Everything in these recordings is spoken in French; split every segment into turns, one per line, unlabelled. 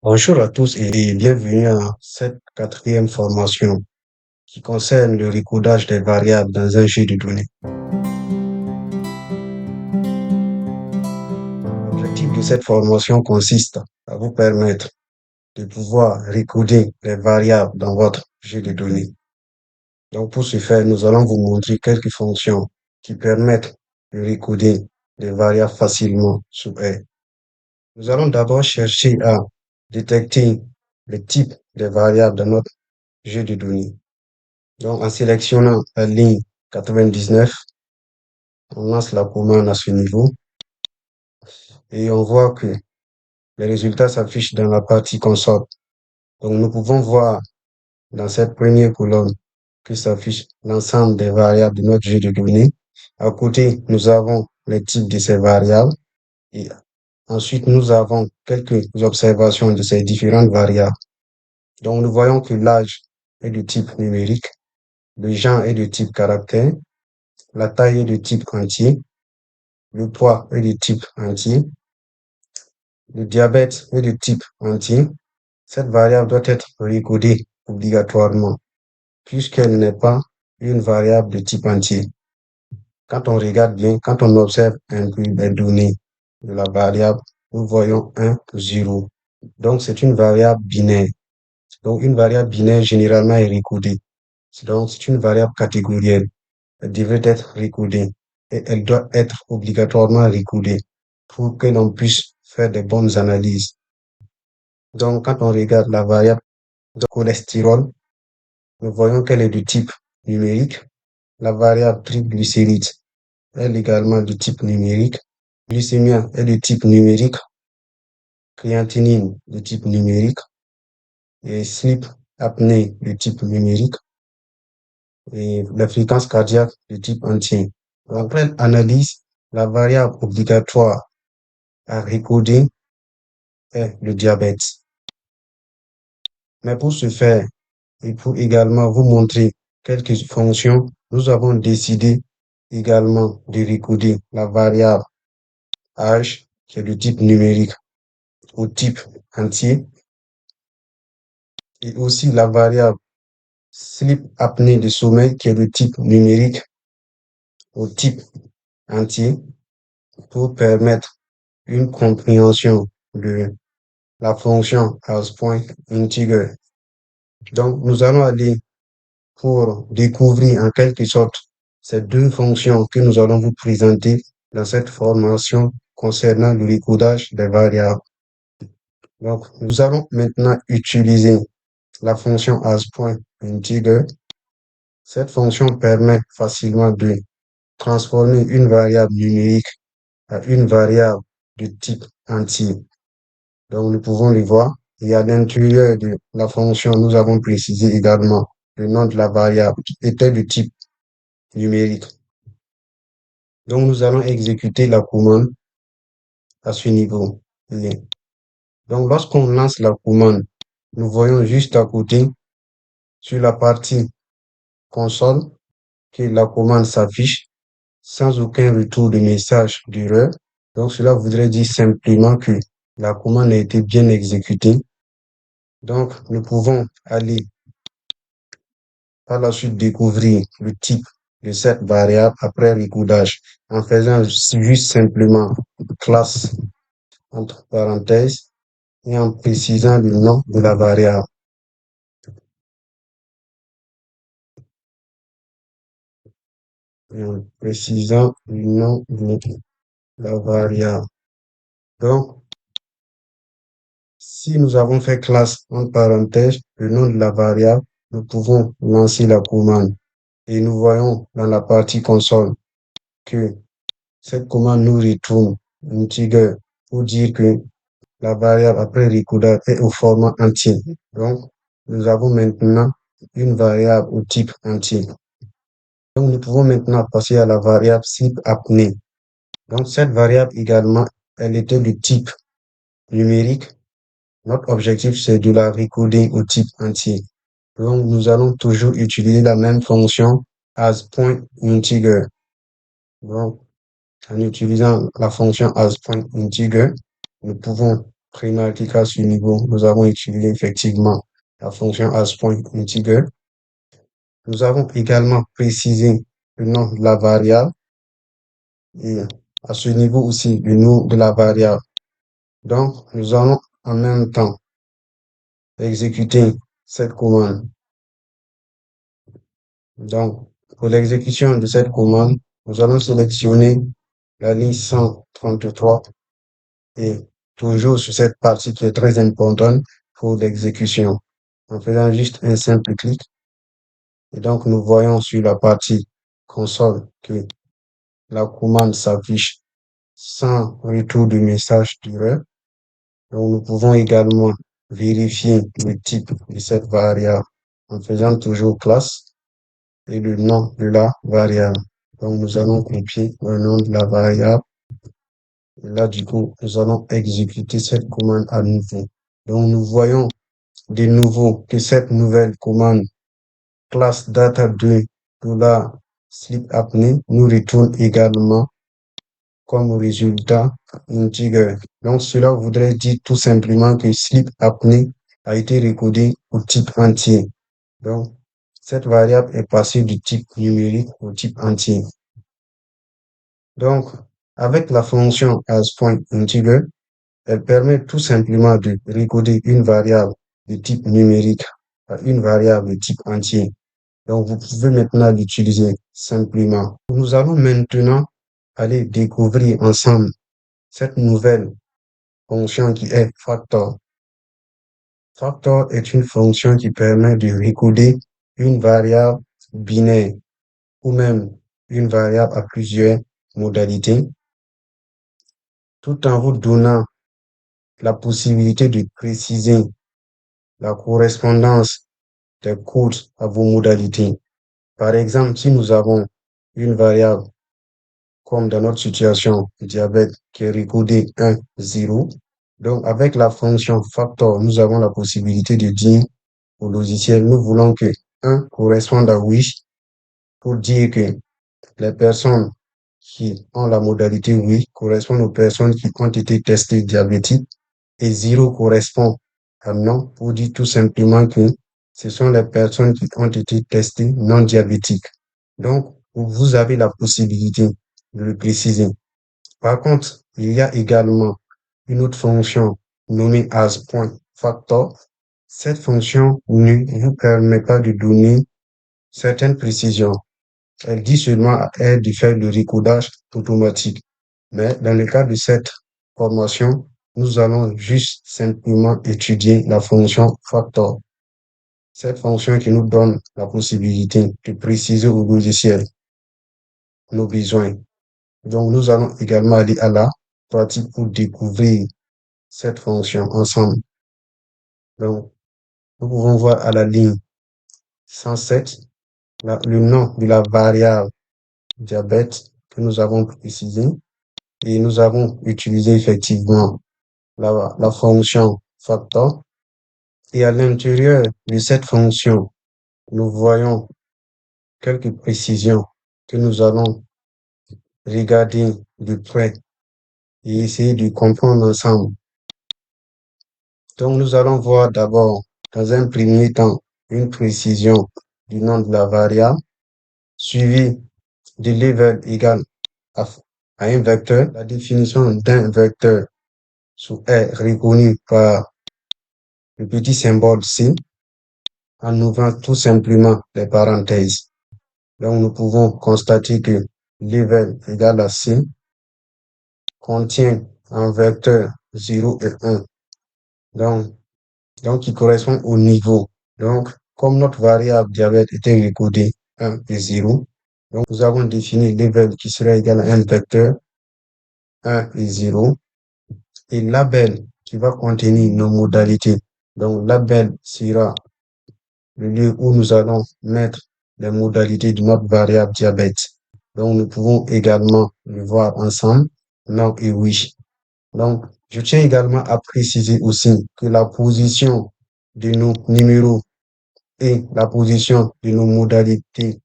Bonjour à tous et bienvenue à cette quatrième formation qui concerne le recodage des variables dans un jeu de données. L'objectif de cette formation consiste à vous permettre de pouvoir recoder les variables dans votre jeu de données. Donc pour ce faire, nous allons vous montrer quelques fonctions qui permettent de recoder les variables facilement sous R. Nous allons d'abord chercher à détecter le type des variables dans notre jeu de données. Donc, en sélectionnant la ligne 99, on lance la commande à ce niveau et on voit que les résultats s'affichent dans la partie console. Donc, nous pouvons voir dans cette première colonne que s'affiche l'ensemble des variables de notre jeu de données. À côté, nous avons les types de ces variables et ensuite, nous avons quelques observations de ces différentes variables. Donc, nous voyons que l'âge est de type numérique, le genre est de type caractère, la taille est de type entier, le poids est de type entier, le diabète est de type entier. Cette variable doit être recodée obligatoirement puisqu'elle n'est pas une variable de type entier. Quand on regarde bien, quand on observe un peu les données de la variable, nous voyons 1, 0. Donc, c'est une variable binaire. Donc, une variable binaire généralement est recodée. Donc, c'est une variable catégorielle. Elle devrait être recodée et elle doit être obligatoirement recodée pour que l'on puisse faire de bonnes analyses. Donc, quand on regarde la variable de cholestérol, nous voyons qu'elle est de type numérique. La variable triglycéride, elle est également de type numérique. Glycémie est de type numérique. Créatinine de type numérique. Et sleep apnée de type numérique. Et la fréquence cardiaque de type entier. Après analyse, la variable obligatoire à recoder est le diabète. Mais pour ce faire, et pour également vous montrer quelques fonctions, nous avons décidé également de recoder la variable âge, qui est de type numérique, au type entier, et aussi la variable sleep apnée de sommeil, qui est de type numérique, au type entier, pour permettre une compréhension de la fonction as point integer. Donc, nous allons aller pour découvrir en quelque sorte ces deux fonctions que nous allons vous présenter dans cette formation concernant le recodage des variables. Donc, nous allons maintenant utiliser la fonction asPointInteger. Cette fonction permet facilement de transformer une variable numérique à une variable de type entier. Donc, nous pouvons le voir. Et à l'intérieur de la fonction, nous avons précisé également le nom de la variable qui était de type numérique. Donc, nous allons exécuter la commande à ce niveau. Donc, lorsqu'on lance la commande, nous voyons juste à côté, sur la partie console, que la commande s'affiche sans aucun retour de message d'erreur. Donc, cela voudrait dire simplement que la commande a été bien exécutée. Donc, nous pouvons aller par la suite découvrir le type de cette variable après recodage en faisant juste simplement classe entre parenthèses et en précisant le nom de la variable. Et en précisant le nom de la variable. Donc, si nous avons fait classe entre parenthèses, le nom de la variable, nous pouvons lancer la commande. Et nous voyons dans la partie console que cette commande nous retourne integer pour dire que la variable après recodage est au format entier. Donc, nous avons maintenant une variable au type entier. Donc, nous pouvons maintenant passer à la variable sleep apnée. Donc, cette variable également, elle était de type numérique. Notre objectif, c'est de la recoder au type entier. Donc, nous allons toujours utiliser la même fonction asPointInteger. Donc, en utilisant la fonction asPointInteger, nous pouvons remarquer qu'à ce niveau, nous avons utilisé effectivement la fonction asPointInteger. Nous avons également précisé le nom de la variable et à ce niveau aussi le nom de la variable. Donc, nous allons en même temps exécuter cette commande. Donc, pour l'exécution de cette commande, nous allons sélectionner la ligne 133 et toujours sur cette partie qui est très importante pour l'exécution. En faisant juste un simple clic, et donc nous voyons sur la partie console que la commande s'affiche sans retour de message d'erreur. Donc, nous pouvons également vérifier le type de cette variable en faisant toujours classe et le nom de la variable. Donc, nous allons copier le nom de la variable. Et là, du coup, nous allons exécuter cette commande à nouveau. Donc, nous voyons de nouveau que cette nouvelle commande classe data2 $sleep apnea nous retourne également comme résultat integer. Donc, cela voudrait dire tout simplement que sleep apnea a été recodé au type entier. Donc, cette variable est passée du type numérique au type entier. Donc, avec la fonction asPointInteger, elle permet tout simplement de recoder une variable de type numérique à une variable de type entier. Donc, vous pouvez maintenant l'utiliser simplement. Nous allons maintenant aller découvrir ensemble cette nouvelle fonction qui est factor. Factor est une fonction qui permet de recoder une variable binaire ou même une variable à plusieurs modalités, tout en vous donnant la possibilité de préciser la correspondance des codes à vos modalités. Par exemple, si nous avons une variable comme dans notre situation diabète qui est recodée 1, 0, donc avec la fonction factor, nous avons la possibilité de dire au logiciel, nous voulons que 1 corresponde à oui pour dire que les personnes qui ont la modalité oui correspondent aux personnes qui ont été testées diabétiques et 0 correspond à non pour dire tout simplement que ce sont les personnes qui ont été testées non diabétiques. Donc, vous avez la possibilité de le préciser. Par contre, il y a également une autre fonction nommée asPointFactor. Cette fonction ne vous permet pas de donner certaines précisions. Elle dit seulement à elle de faire le recodage automatique. Mais dans le cas de cette formation, nous allons juste simplement étudier la fonction factor. Cette fonction qui nous donne la possibilité de préciser au logiciel nos besoins. Donc, nous allons également aller à la pratique pour découvrir cette fonction ensemble. Donc, nous pouvons voir à la ligne 107 le nom de la variable diabète que nous avons précisé et nous avons utilisé effectivement la fonction factor. Et à l'intérieur de cette fonction, nous voyons quelques précisions que nous allons regarder de près et essayer de comprendre ensemble. Donc, nous allons voir d'abord, dans un premier temps, une précision du nom de la variable, suivi de level égal à un vecteur, la définition d'un vecteur sous R reconnu par le petit symbole C, en ouvrant tout simplement les parenthèses. Donc, nous pouvons constater que level égal à C contient un vecteur 0 et 1. Donc, qui correspond au niveau. Donc, comme notre variable diabète était recodée 1 et 0, donc nous avons défini level qui serait égal à un vecteur 1 et 0 et label qui va contenir nos modalités. Donc, label sera le lieu où nous allons mettre les modalités de notre variable diabète. Donc, nous pouvons également le voir ensemble, non et oui. Donc, je tiens également à préciser aussi que la position de nos numéros et la position de nos modalités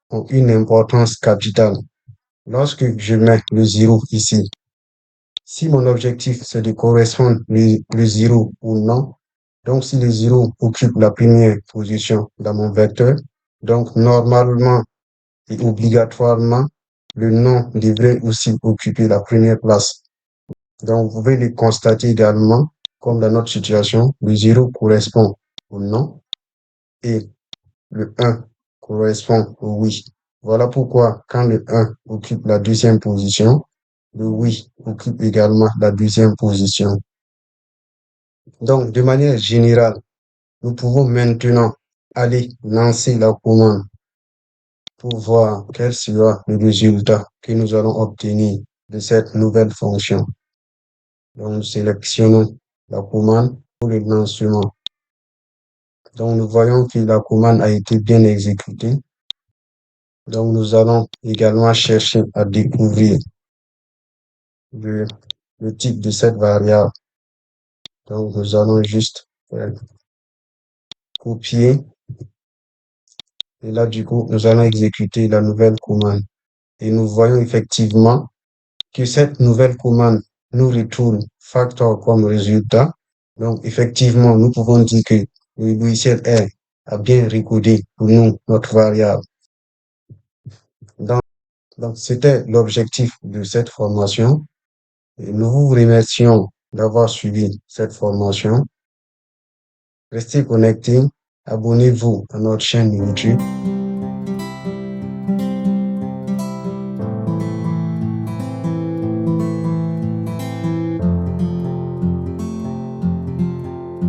ont une importance capitale. Lorsque je mets le 0 ici, Si mon objectif, c'est de correspondre le 0 ou non, donc si le 0 occupe la première position dans mon vecteur, donc normalement et obligatoirement, le non devrait aussi occuper la première place. Donc, vous pouvez le constater également, comme dans notre situation, le 0 correspond au non et le 1 correspond au oui. Voilà pourquoi, quand le 1 occupe la deuxième position, le oui occupe également la deuxième position. Donc, de manière générale, nous pouvons maintenant aller lancer la commande pour voir quel sera le résultat que nous allons obtenir de cette nouvelle fonction. Donc, nous sélectionnons la commande pour le lancement. Donc, nous voyons que la commande a été bien exécutée. Donc, nous allons également chercher à découvrir le, le type de cette variable. Donc, nous allons juste copier. Et là, du coup, nous allons exécuter la nouvelle commande. Et nous voyons effectivement que cette nouvelle commande nous retourne factor comme résultat. Donc, effectivement, nous pouvons dire que le logiciel R a bien recodé pour nous notre variable. Donc, c'était l'objectif de cette formation. Et nous vous remercions d'avoir suivi cette formation. Restez connectés, abonnez-vous à notre chaîne YouTube